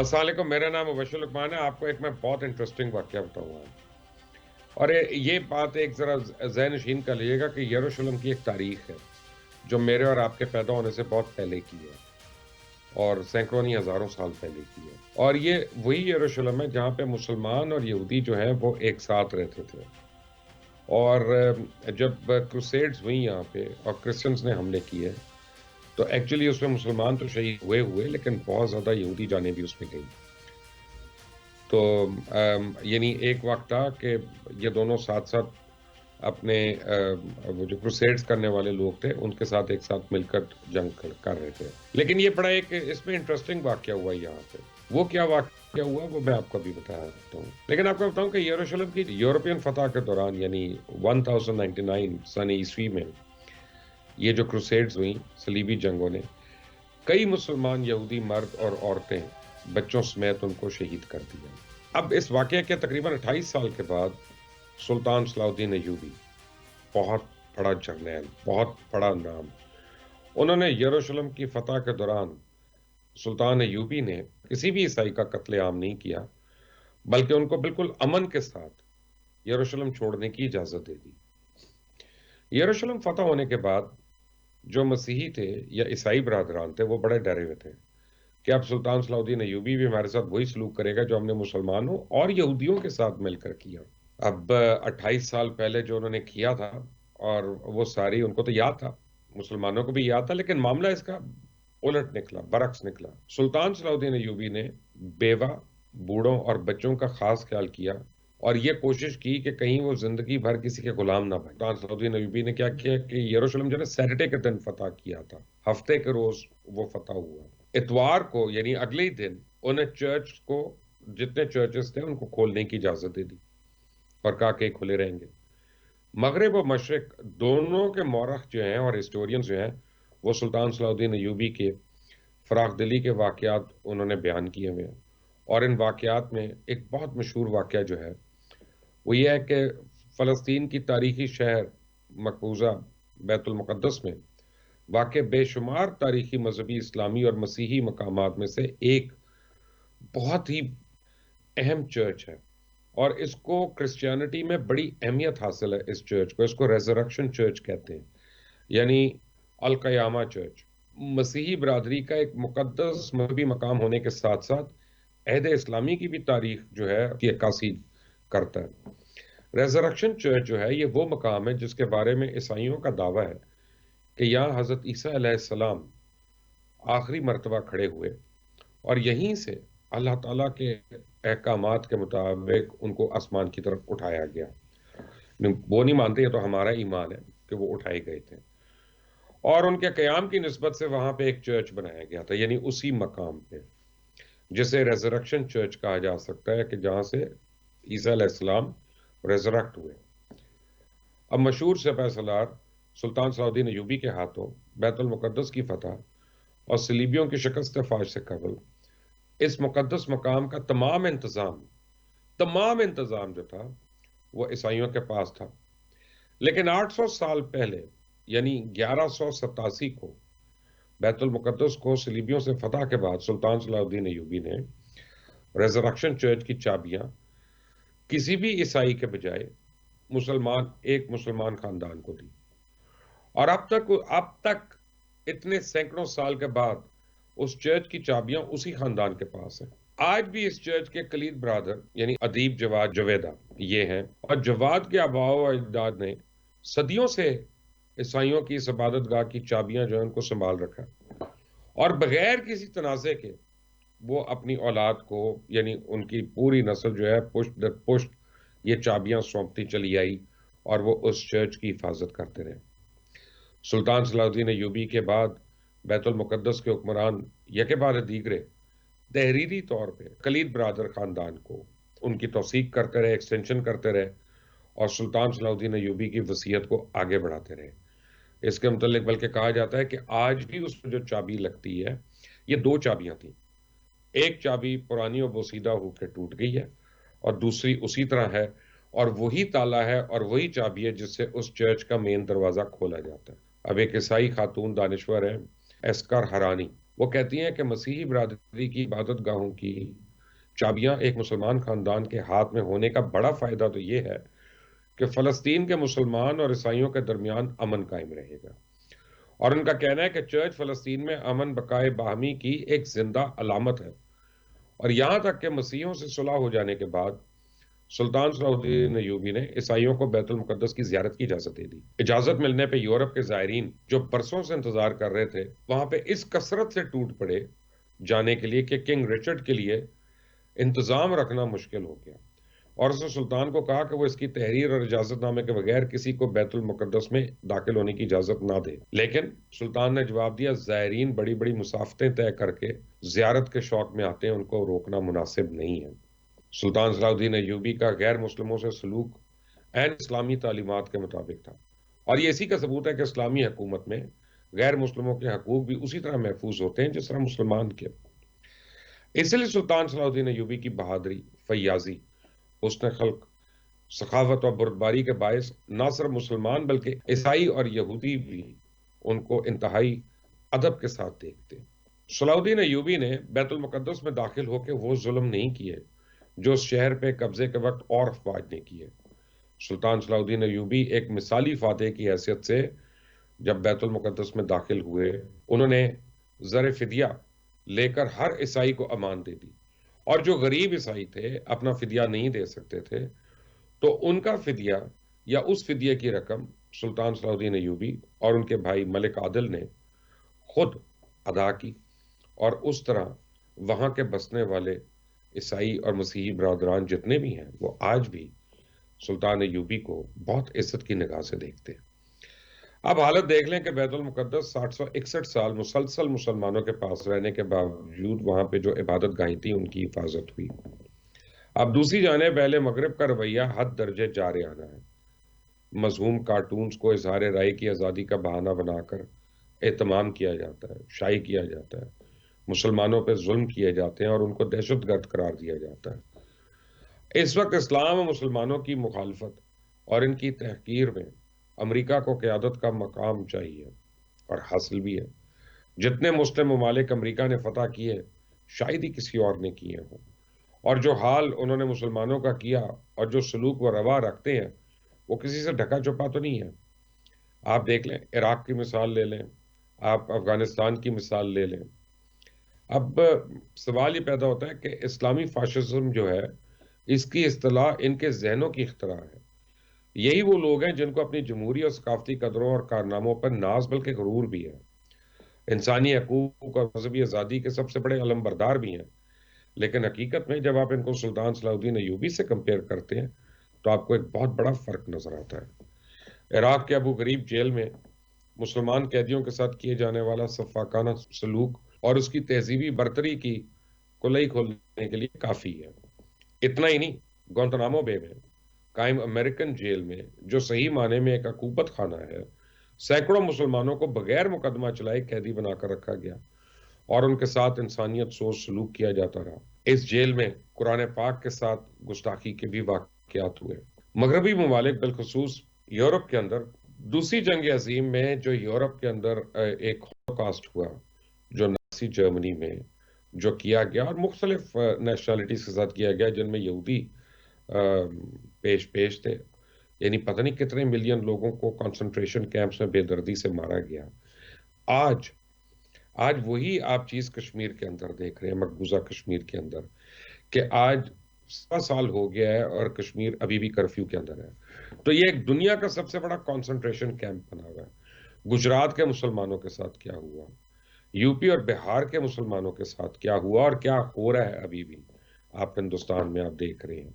السلام علیکم، میرا نام مبشر لقمان ہے. آپ کو ایک میں بہت انٹرسٹنگ واقعہ بتاؤں گا. اور یہ بات ایک ذرا ذہن نشین کر لیجیے گا کہ یروشلم کی ایک تاریخ ہے جو میرے اور آپ کے پیدا ہونے سے بہت پہلے کی ہے اور سینکڑوں نہیں ہزاروں سال پہلے کی ہے. اور یہ وہی یروشلم ہے جہاں پہ مسلمان اور یہودی جو ہیں وہ ایک ساتھ رہتے تھے. اور جب کروسیڈز ہوئی یہاں پہ اور کرسچنز نے حملے کیے تو ایکچولی اس میں مسلمان تو شہید ہوئے لیکن بہت زیادہ یہودی جانیں بھی اس میں گئی. تو یعنی ایک وقت تھا کہ یہ دونوں ساتھ ساتھ اپنے وہ جو کروسیڈز کرنے والے لوگ تھے ان کے ساتھ ایک ساتھ مل کر جنگ کر رہے تھے. لیکن یہ بڑا ایک اس میں انٹرسٹنگ واقعہ ہوا یہاں پہ. وہ کیا واقعہ ہوا وہ میں آپ کو ابھی بتا سکتا ہوں. لیکن آپ کو بتاؤں کہ یروشلم کی یورپین فتح کے دوران یعنی 1099 سن عیسوی میں یہ جو کروسیڈز ہوئیں صلیبی جنگوں نے کئی مسلمان یہودی مرد اور عورتیں بچوں سمیت ان کو شہید کر دیا. اب اس واقعے کے تقریباً 28 سال کے بعد سلطان صلاح الدین ایوبی، بہت بڑا جرنیل، بہت بڑا نام، انہوں نے یروشلم کی فتح کے دوران سلطان ایوبی نے کسی بھی عیسائی کا قتل عام نہیں کیا بلکہ ان کو بالکل امن کے ساتھ یروشلم چھوڑنے کی اجازت دے دی. یروشلم فتح ہونے کے بعد جو مسیحی تھے یا عیسائی برادران تھے وہ بڑے ڈرے ہوئے تھے کہ اب سلطان صلاح الدین ایوبی بھی ہمارے ساتھ وہی سلوک کرے گا جو ہم نے مسلمانوں اور یہودیوں کے ساتھ مل کر کیا. اب 28 سال پہلے جو انہوں نے کیا تھا اور وہ ساری ان کو تو یاد تھا، مسلمانوں کو بھی یاد تھا، لیکن معاملہ اس کا الٹ نکلا، برعکس نکلا. سلطان صلاح الدین ایوبی نے بیوہ، بوڑھوں اور بچوں کا خاص خیال کیا اور یہ کوشش کی کہ کہیں وہ زندگی بھر کسی کے غلام نہ بنے. سلطان صلاح الدین ایوبی نے کیا کیا کہ یروشلم جو ہے سیٹرڈے کے دن فتح کیا تھا، ہفتے کے روز وہ فتح ہوا. اتوار کو یعنی اگلے ہی دن انہیں چرچ کو، جتنے چرچز تھے ان کو کھولنے کی اجازت دے دی اور کہا کہ کھلے رہیں گے. مغرب و مشرق دونوں کے مورخ جو ہیں اور ہسٹورینز جو ہیں وہ سلطان صلاح الدین ایوبی کے فراخ دلی کے واقعات انہوں نے بیان کیے ہوئے ہیں. اور ان واقعات میں ایک بہت مشہور واقعہ جو ہے وہ یہ ہے کہ فلسطین کی تاریخی شہر مقبوضہ بیت المقدس میں واقع بے شمار تاریخی مذہبی اسلامی اور مسیحی مقامات میں سے ایک بہت ہی اہم چرچ ہے اور اس کو کرسچینٹی میں بڑی اہمیت حاصل ہے. اس چرچ کو، اس کو ریزریکشن چرچ کہتے ہیں، یعنی القیامہ چرچ. مسیحی برادری کا ایک مقدس مذہبی مقام ہونے کے ساتھ ساتھ عہد اسلامی کی بھی تاریخ جو ہے کی عکاسی کرتا ہے. ریزریکشن چرچ جو ہے یہ وہ مقام ہے جس کے بارے میں عیسائیوں کا دعویٰ ہے کہ یہاں حضرت عیسیٰ علیہ السلام آخری مرتبہ کھڑے ہوئے اور یہیں سے اللہ تعالیٰ کے احکامات کے مطابق ان کو آسمان کی طرف اٹھایا گیا. وہ نہیں مانتے، یہ تو ہمارا ایمان ہے کہ وہ اٹھائے گئے تھے. اور ان کے قیام کی نسبت سے وہاں پہ ایک چرچ بنایا گیا تھا، یعنی اسی مقام پہ، جسے ریزریکشن چرچ کہا جا سکتا ہے کہ جہاں سے عیسیٰ علیہ السلام ریزریکٹ ہوئے. اب مشہور سپہ سالار سلطان صلاح الدین ایوبی کے ہاتھوں بیت المقدس کی فتح اور صلیبیوں کی شکست فاش سے قبل اس مقدس مقام کا تمام انتظام جو تھا وہ عیسائیوں کے پاس تھا. لیکن 800 سال پہلے یعنی 1187 کو بیت المقدس کو صلیبیوں سے فتح کے بعد سلطان صلاح الدین ایوبی نے ریزریکشن چرچ کی چابیاں کسی بھی عیسائی کے بجائے ایک مسلمان خاندان کو دی. اور اب تک اتنے سینکڑوں سال کے بعد اس چرچ کی چابیاں اسی خاندان کے پاس ہیں. آج بھی اس چرچ کے کلید برادر یعنی ادیب جواد جویدہ یہ ہیں، اور جواد کے آباء و اجداد نے صدیوں سے عیسائیوں کی اس عبادت گاہ کی چابیاں جو ہیں ان کو سنبھال رکھا اور بغیر کسی تنازع کے وہ اپنی اولاد کو یعنی ان کی پوری نسل جو ہے پشت در پشت یہ چابیاں سونپتی چلی آئی اور وہ اس چرچ کی حفاظت کرتے رہے. سلطان صلاح الدین ایوبی کے بعد بیت المقدس کے حکمران یکے بعد دیگرے تحریری طور پہ کلید برادر خاندان کو ان کی توثیق کرتے رہے، ایکسٹینشن کرتے رہے اور سلطان صلاح الدین ایوبی کی وصیت کو آگے بڑھاتے رہے. اس کے متعلق بلکہ کہا جاتا ہے کہ آج بھی اس میں جو چابی لگتی ہے یہ 2 چابیاں تھیں. ایک چابی پرانی و بوسیدہ ہو کے ٹوٹ گئی ہے اور دوسری اسی طرح ہے اور وہی تالا ہے اور وہی چابی ہے جس سے اس چرچ کا مین دروازہ کھولا جاتا ہے. اب ایک عیسائی خاتون دانشور ہے ایسکر ہرانی، وہ کہتی ہیں کہ مسیحی برادری کی عبادت گاہوں کی چابیاں ایک مسلمان خاندان کے ہاتھ میں ہونے کا بڑا فائدہ تو یہ ہے کہ فلسطین کے مسلمان اور عیسائیوں کے درمیان امن قائم رہے گا۔ اور ان کا کہنا ہے کہ چرچ فلسطین میں امن بقائے باہمی کی ایک زندہ علامت ہے، اور یہاں تک کہ مسیحیوں سے صلح ہو جانے کے بعد سلطان صلاح الدین ایوبی نے عیسائیوں کو بیت المقدس کی زیارت کی اجازت دے دی۔ اجازت ملنے پہ یورپ کے زائرین جو برسوں سے انتظار کر رہے تھے وہاں پہ اس کثرت سے ٹوٹ پڑے جانے کے لیے کہ کنگ رچرڈ کے لیے انتظام رکھنا مشکل ہو گیا، اور اس نے سلطان کو کہا کہ وہ اس کی تحریر اور اجازت نامے کے بغیر کسی کو بیت المقدس میں داخل ہونے کی اجازت نہ دے۔ لیکن سلطان نے جواب دیا، زائرین بڑی بڑی مسافتیں طے کر کے زیارت کے شوق میں آتے ہیں، ان کو روکنا مناسب نہیں ہے۔ سلطان صلاح الدین ایوبی کا غیر مسلموں سے سلوک عین اسلامی تعلیمات کے مطابق تھا، اور یہ اسی کا ثبوت ہے کہ اسلامی حکومت میں غیر مسلموں کے حقوق بھی اسی طرح محفوظ ہوتے ہیں جس طرح مسلمان کے۔ اس لیے سلطان صلاح الدین ایوبی کی بہادری، فیاضی، حسن خلق، سخاوت اور بردباری کے باعث نہ صرف مسلمان بلکہ عیسائی اور یہودی بھی ان کو انتہائی ادب کے ساتھ دیکھتے۔ صلاح الدین ایوبی نے بیت المقدس میں داخل ہو کے وہ ظلم نہیں کیے جو اس شہر پہ قبضے کے وقت اور افواج نے کیے۔ سلطان صلاح الدین ایوبی ایک مثالی فاتح کی حیثیت سے جب بیت المقدس میں داخل ہوئے، انہوں نے زر فدیہ لے کر ہر عیسائی کو امان دے دی، اور جو غریب عیسائی تھے، اپنا فدیہ نہیں دے سکتے تھے، تو ان کا فدیہ یا اس فدیہ کی رقم سلطان صلاح الدین ایوبی اور ان کے بھائی ملک عادل نے خود ادا کی، اور اس طرح وہاں کے بسنے والے عیسائی اور مسیحی برادران جتنے بھی ہیں وہ آج بھی سلطان ایوبی کو بہت عزت کی نگاہ سے دیکھتے ہیں۔ اب حالت دیکھ لیں کہ بیت المقدس 761 سال مسلسل مسلمانوں کے پاس رہنے کے باوجود وہاں پہ جو عبادت گاہیں تھیں ان کی حفاظت ہوئی۔ اب دوسری جانب اہل مغرب کا رویہ حد درجے جارحانہ ہے۔ مذموم کارٹونز کو اظہار رائے کی آزادی کا بہانہ بنا کر اہتمام کیا جاتا ہے، شائع کیا جاتا ہے، مسلمانوں پہ ظلم کیے جاتے ہیں اور ان کو دہشت گرد قرار دیا جاتا ہے۔ اس وقت اسلام و مسلمانوں کی مخالفت اور ان کی تحقیر میں امریکہ کو قیادت کا مقام چاہیے، اور حاصل بھی ہے۔ جتنے مسلم ممالک امریکہ نے فتح کیے شاید ہی کسی اور نے کیے ہوں، اور جو حال انہوں نے مسلمانوں کا کیا اور جو سلوک و روا رکھتے ہیں وہ کسی سے ڈھکا چھپا تو نہیں ہے۔ آپ دیکھ لیں، عراق کی مثال لے لیں، آپ افغانستان کی مثال لے لیں۔ اب سوال یہ پیدا ہوتا ہے کہ اسلامی فاشزم جو ہے اس کی اصطلاح ان کے ذہنوں کی اختراع ہے۔ یہی وہ لوگ ہیں جن کو اپنی جمہوری اور ثقافتی قدروں اور کارناموں پر ناز بلکہ غرور بھی ہے، انسانی حقوق اور مذہبی آزادی کے سب سے بڑے علمبردار بھی ہیں، لیکن حقیقت میں جب آپ ان کو سلطان صلاح الدین ایوبی سے کمپیئر کرتے ہیں تو آپ کو ایک بہت بڑا فرق نظر آتا ہے۔ عراق کے ابو غریب جیل میں مسلمان قیدیوں کے ساتھ کیے جانے والا سفاکانہ سلوک اور اس کی تہذیبی برتری کی کلئی کھولنے کے لیے کافی ہے۔ اتنا ہی نہیں، گوانتانامو بے میں قائم امریکن جیل میں جو صحیح معنی میں ایک عقوبت خانہ ہے، سینکڑوں مسلمانوں کو بغیر مقدمہ چلائے قیدی بنا کر رکھا گیا اور ان کے ساتھ انسانیت سوز سلوک کیا جاتا رہا۔ اس جیل میں قرآن پاک کے ساتھ گستاخی کے بھی واقعات ہوئے۔ مغربی ممالک بالخصوص یورپ کے اندر دوسری جنگ عظیم میں جو یورپ کے اندر ایک ہولوکاسٹ ہوا، جو نازی جرمنی میں جو کیا گیا اور مختلف نیشنلٹیز کے ساتھ کیا گیا جن میں یہودی پیش تھے، یعنی پتہ نہیں کتنے ملین لوگوں کو کنسنٹریشن کیمپس میں بے دردی سے مارا گیا۔ آج وہی آپ چیز کشمیر کے اندر دیکھ رہے ہیں، مقبوضہ کشمیر کے اندر، کہ آج 7 سال ہو گیا ہے اور کشمیر ابھی بھی کرفیو کے اندر ہے۔ تو یہ ایک دنیا کا سب سے بڑا کنسنٹریشن کیمپ بنا ہوا ہے۔ گجرات کے مسلمانوں کے ساتھ کیا ہوا، یو پی اور بہار کے مسلمانوں کے ساتھ کیا ہوا اور کیا ہو رہا ہے ابھی بھی آپ ہندوستان میں آپ دیکھ رہے ہیں۔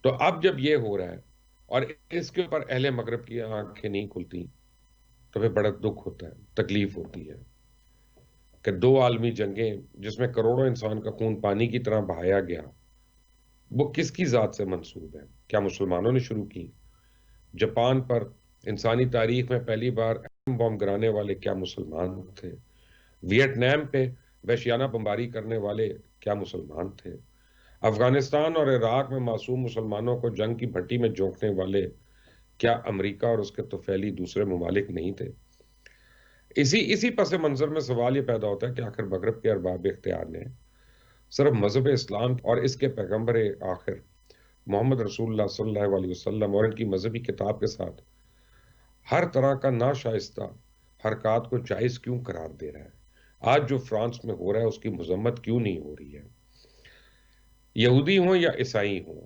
تو اب جب یہ ہو رہا ہے اور اس کے اوپر اہل مغرب کی آنکھیں نہیں کھلتی تو پھر بڑا دکھ ہوتا ہے، تکلیف ہوتی ہے کہ 2 عالمی جنگیں جس میں کروڑوں انسان کا خون پانی کی طرح بہایا گیا، وہ کس کی ذات سے منسوب ہے؟ کیا مسلمانوں نے شروع کی؟ جاپان پر انسانی تاریخ میں پہلی بار ایٹم بم گرانے والے کیا مسلمان تھے؟ ویتنام پہ وحشیانہ بمباری کرنے والے کیا مسلمان تھے؟ افغانستان اور عراق میں معصوم مسلمانوں کو جنگ کی بھٹی میں جھونکنے والے کیا امریکہ اور اس کے طفیلی دوسرے ممالک نہیں تھے؟ اسی پس منظر میں سوال یہ پیدا ہوتا ہے کہ آخر مغرب کے ارباب اختیار نے صرف مذہب اسلام اور اس کے پیغمبر آخر محمد رسول اللہ صلی اللہ علیہ وسلم اور ان کی مذہبی کتاب کے ساتھ ہر طرح کا ناشائستہ حرکات کو جائز کیوں قرار دے رہا ہے؟ آج جو فرانس میں ہو رہا ہے اس کی مذمت کیوں نہیں ہو رہی ہے؟ یہودی ہوں یا عیسائی ہوں،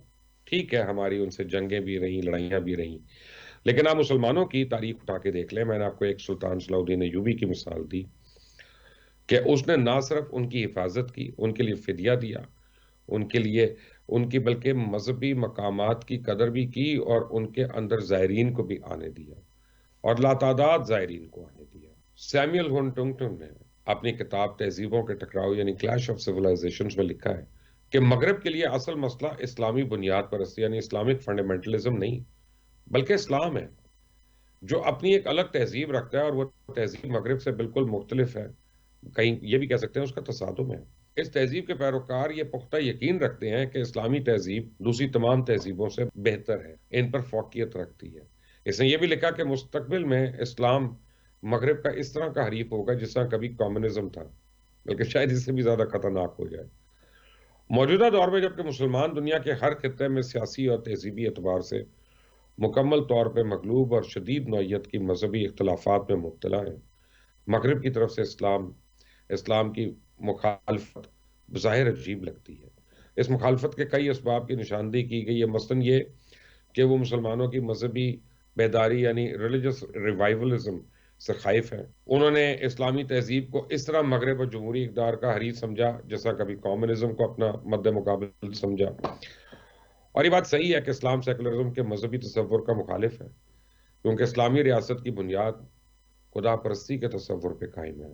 ٹھیک ہے ہماری ان سے جنگیں بھی رہیں، لڑائیاں بھی رہیں، لیکن آپ مسلمانوں کی تاریخ اٹھا کے دیکھ لیں۔ میں نے آپ کو ایک سلطان صلاح الدین ایوبی کی مثال دی کہ اس نے نہ صرف ان کی حفاظت کی، ان کے لیے فدیہ دیا، ان کے لیے ان کی بلکہ مذہبی مقامات کی قدر بھی کی اور ان کے اندر زائرین کو بھی آنے دیا اور لاتعداد زائرین کو آنے دیا۔ سیمیل ہنٹنگٹن نے اپنی کتاب تہذیبوں کے ٹکراؤ یعنی کلیش آف سیولائزیشنز میں لکھا ہے کہ مغرب کے لیے اصل مسئلہ اسلامی بنیاد پرستی یعنی اسلامک فنڈامنٹلزم نہیں بلکہ اسلام ہے، جو اپنی ایک الگ تہذیب رکھتا ہے اور وہ تہذیب مغرب سے بالکل مختلف ہے، کہیں یہ بھی کہہ سکتے ہیں اس کا تصادم ہے۔ اس تہذیب کے پیروکار یہ پختہ یقین رکھتے ہیں کہ اسلامی تہذیب دوسری تمام تہذیبوں سے بہتر ہے، ان پر فوقیت رکھتی ہے۔ اس نے یہ بھی لکھا کہ مستقبل میں اسلام مغرب کا اس طرح کا حریف ہوگا جس طرح کبھی کمیونزم تھا، بلکہ شاید اس سے بھی زیادہ خطرناک ہو جائے۔ موجودہ دور میں جبکہ مسلمان دنیا کے ہر خطے میں سیاسی اور تہذیبی اعتبار سے مکمل طور پہ مغلوب اور شدید نوعیت کی مذہبی اختلافات میں مبتلا ہیں، مغرب کی طرف سے اسلام کی مخالفت بظاہر عجیب لگتی ہے۔ اس مخالفت کے کئی اسباب کی نشاندہی کی گئی ہے، مثلاً یہ کہ وہ مسلمانوں کی مذہبی بیداری یعنی ریلیجس ریوائولزم سے خائف ہیں۔ انہوں نے اسلامی تہذیب کو اس طرح مغرب اور جمہوری اقدار کا حریف سمجھا جیسا کبھی کمیونزم کو اپنا مد مقابل سمجھا۔ اور یہ بات صحیح ہے کہ اسلام سیکولرزم کے مذہبی تصور کا مخالف ہے، کیونکہ اسلامی ریاست کی بنیاد خدا پرستی کے تصور پہ قائم ہے،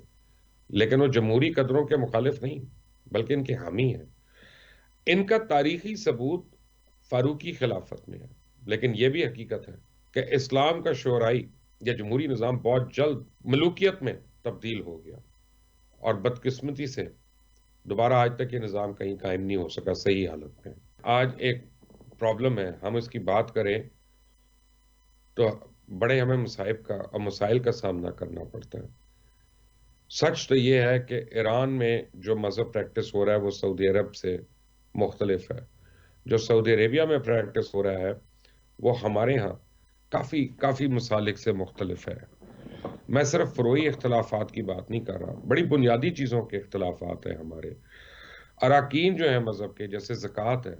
لیکن وہ جمہوری قدروں کے مخالف نہیں بلکہ ان کے حامی ہیں۔ ان کا تاریخی ثبوت فاروقی خلافت میں ہے، لیکن یہ بھی حقیقت ہے کہ اسلام کا شورائی یا جمہوری نظام بہت جلد ملوکیت میں تبدیل ہو گیا اور بدقسمتی سے دوبارہ آج تک یہ نظام کہیں قائم نہیں ہو سکا صحیح حالت میں۔ آج ایک پرابلم ہے، ہم اس کی بات کریں تو بڑے ہمیں مسائل کا سامنا کرنا پڑتا ہے۔ سچ تو یہ ہے کہ ایران میں جو مذہب پریکٹس ہو رہا ہے وہ سعودی عرب سے مختلف ہے، جو سعودی عربیہ میں پریکٹس ہو رہا ہے وہ ہمارے ہاں کافی مسالک سے مختلف ہے۔ میں صرف فروعی اختلافات کی بات نہیں کر رہا، بڑی بنیادی چیزوں کے اختلافات ہیں ہمارے۔ اراکین جو ہیں مذہب کے جیسے زکوٰۃ ہے،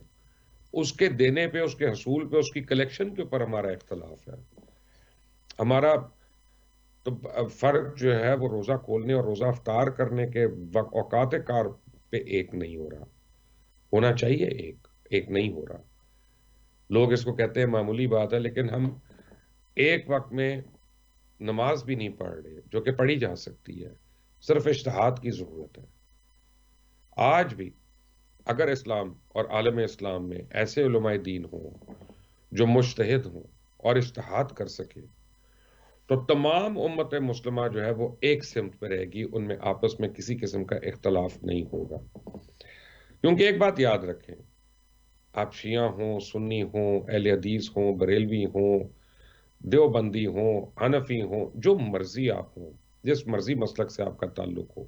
اس کے دینے پہ، اس کے حصول پہ، اس کی کلیکشن کے اوپر ہمارا اختلاف ہے۔ ہمارا تو فرق جو ہے وہ روزہ کھولنے اور روزہ افطار کرنے کے اوقات کار پہ ایک نہیں ہو رہا، ہونا چاہیے ایک نہیں ہو رہا۔ لوگ اس کو کہتے ہیں معمولی بات ہے، لیکن ہم ایک وقت میں نماز بھی نہیں پڑھ رہے جو کہ پڑھی جا سکتی ہے، صرف اجتہاد کی ضرورت ہے۔ آج بھی اگر اسلام اور عالم اسلام میں ایسے علماء دین ہوں جو مجتہد ہوں اور اجتہاد کر سکے تو تمام امت مسلمہ جو ہے وہ ایک سمت پہ رہے گی، ان میں آپس میں کسی قسم کا اختلاف نہیں ہوگا۔ کیونکہ ایک بات یاد رکھیں، آپ شیعہ ہوں، سنی ہوں، اہل حدیث ہوں، بریلوی ہوں، دیوبندی ہوں، حنفی ہوں، جو مرضی آپ ہوں، جس مرضی مسلک سے آپ کا تعلق ہو،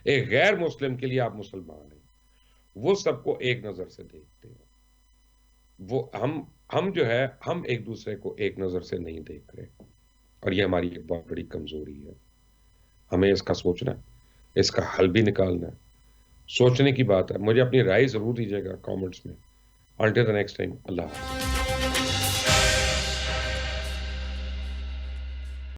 ایک غیر مسلم کے لیے آپ مسلمان ہیں، وہ سب کو ایک نظر سے دیکھتے ہیں۔ وہ ہم جو ہے ہم ایک دوسرے کو ایک نظر سے نہیں دیکھ رہے، اور یہ ہماری ایک بہت بڑی کمزوری ہے۔ ہمیں اس کا سوچنا ہے، اس کا حل بھی نکالنا ہے، سوچنے کی بات ہے۔ مجھے اپنی رائے ضرور دیجیے گا کامنٹس میں۔ Until the next time, Allah Hafiz.